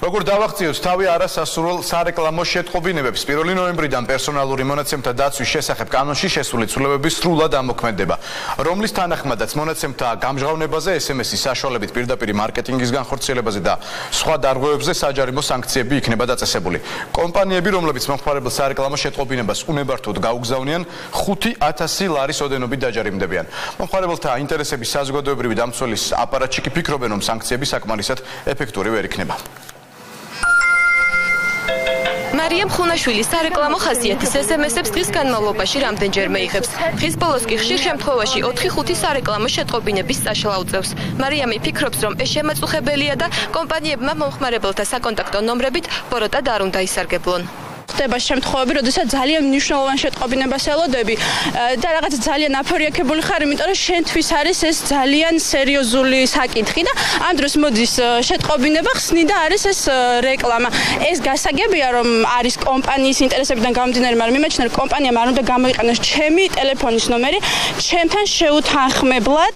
როგორ დავახციოთ თავი არასასურველ სარეკლამო შეტყობინებებს 1 ნოემბრიდან პერსონალური მონაცემთა დაცვის შესახებ კანონში შესული ცვლილებები სრულად ამოქმედება, რომლის თანახმადაც მონაცემთა გამჟღავნებაზე, SMS-ის საშუალებით პირდაპირ მარკეტინგის განხორციელებაზე და სხვა დარღვევებზე საჯარიმო სანქციები იქნება დაწესებული. კომპანიები, რომლებიც მომხმარებელ სარეკლამო შეტყობინებას უნებართოდ გაუგზავნიან, 5,000 ლარის ოდენობით დაჯარიმდებიან. მომხმარებელთა ინტერესების საზოგადოებრივი დამცველის აპარატში კი ფიქრობენ, რომ სანქციები საკმარისად ეფექტური ვერ იქნება. მარიამ ხუნაშვილის სარეკლამო ხასიათის SMS-ებს დღის განმავლობაში რამდენჯერმე იღებს. დღის ბოლოს კი ხშირ შემთხვევაში 4-5 სარეკლამო შეტყობინების წაშლა უწევს. მარიამი ფიქრობს, რომ ეს შემაწუხებელია და კომპანიებმა მომხმარებელთა საკონტაქტო ნომრებით ბოროტად არ უნდა ისარგებლონ. ხდება შემთხვევები, როდესაც ძალიან მნიშვნელოვან შეტყობინებას ელოდები და რაღაც ძალიან აფორიაქებული ხარ, იმიტომ რომ შენთვის არის ეს ძალიან სერიოზული საკითხი და ამ დროს მოდის შეტყობინება ხსნი და არის ეს რეკლამა. ეს გასაგებია, რომ არის კომპანიის ინტერესებიდან გამომდინარე, მაგრამ იმეჩნია, რომ კომპანიამ არ უნდა გამოიყენოს ჩემი ტელეფონის ნომერი ჩემთან შეუთანხმებლად.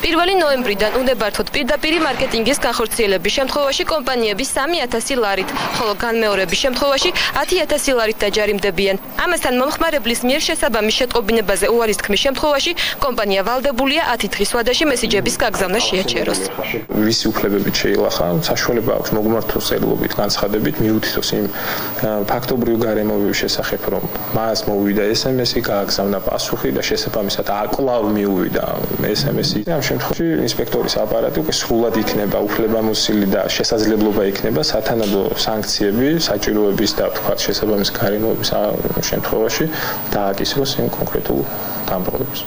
1 ნოემბრიდან უნებართოდ პირდაპირ მარკეტინგის განხორციელების შემთხვევაში კომპანიები 3,000 ლარით, ხოლო განმეორების შემთხვევაში 10,000 ლარით დაჯარიმდებიან. ამასთან მომხმარებლის მიერ შესაბამის შეტყობინებაზე უარის თქმის შემთხვევაში კომპანია ვალდებულია 10 დღის ვადაში მესიჯების გაგზავნა შეაჩეროს. ვისი უფლებებით შეიძლება საშუალება აქვს მოგმართოს წერილობით განცხადებით მიუთითოს იმ ფაქტობრივ გარემოების შესახებ, რომ მას მოვიდა SMS-ი, გააგზავნა პასუხი და შესაბამისად აკლავ მიუვიდა SMS-ი. შემთხვევაში ინსპექტორის აპარატი უკვე სრულად იქნება უფლებამოსილი და შესაძლებლობა იქნება სათანადო სანქციები, საჭიროების და თქვათ შესაბამის გარემოების შემთხვევაში დააკისროს იმ კონკრეტულ დამპყრობებს.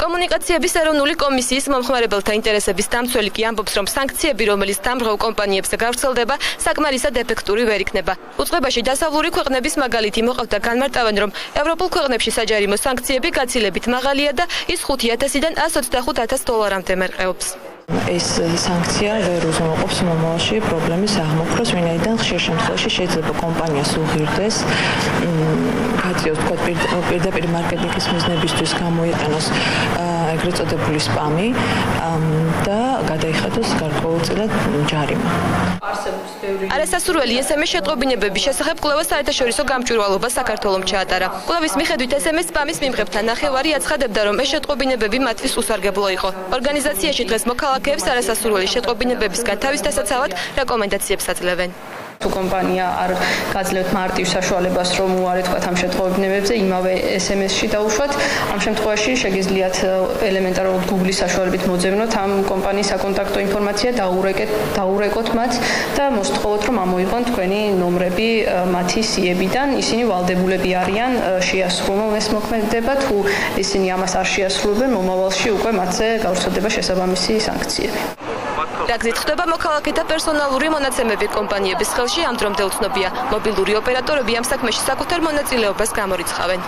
კომუნიკაციების ეროვნული კომისიის მომხმარებელთა ინტერესების დამცველი კი ამბობს, რომ სანქციები, რომელიც დამღრევ კომპანიებზე გავრცელდება, საკმარისად ეფექტური ვერ იქნება. უწყებაში დასავლური ქვეყნების მაგალითი მოყავდა განმარტავენ, რომ ევროპულ ქვეყნებში საჯარიმო სანქციები გაცილებით მაღალია და ის 5,000-დან 125,000 დოლარამდე მერყეობს. ეს სანქცია ვერ უზრუნველყოფს მომავალში პრობლემის აღმოფხვრას, ვინაიდან ხშირ შემთხვევაში შეიძლება კომპანიას უღირდეს გაწიოს თქვა პირდაპირ მარკეტინგის მიზნებისთვის გამოიყენოს ეგრეთ წოდებული სპამი და გადაიხადოს გარკვეულწილად ჯარიმა. არასასურველი SMS შეტყობინებების შესახებ კვლევა საერთაშორისო გამჭვირვალობა საქართველოს ჩაატარა. კვლევის მიხედვით SMS სპამის მიმღებთან ნახევარი აცხადებდა, რომ ეს შეტყობინებები მათთვის უსარგებლო იყო. ორგანიზაციაში დღეს მოქალაქეებს არასასურველი შეტყობინებებისგან თავის დასაცავად რეკომენდაციებს აძლევენ. თუ კომპანია არ გაძლევთ მარტივ საშუალებას, რომ უარეთ თქვათ ამ შეტყობინებებზე, იმავე SMS-ში დაუშვათ, ამ შემთხვევაში შეგიძლიათ ელემენტარულად Google-ის საშუალებით მოძებნოთ ამ კომპანიის საკონტაქტო ინფორმაცია, დაურეკოთ მათ და მოსთხოვოთ, რომ ამოიღონ თქვენი ნომრები მათი სიებიდან. ისინი ვალდებულები არიან შეასრულონ ეს მოქმედება, თუ ისინი ამას არ შეასრულებენ, მომავალში უკვე მათზე გავრცელდება შესაბამისი სანქციები. რაგზით ხდება მოქალაქეთა პერსონალური მონაცემები კომპანიების ხელში, ამ დრომდე უცნობია. მობილური ოპერატორები ამ საქმეში საკუთარ მონაწილეობას გამორიცხავენ.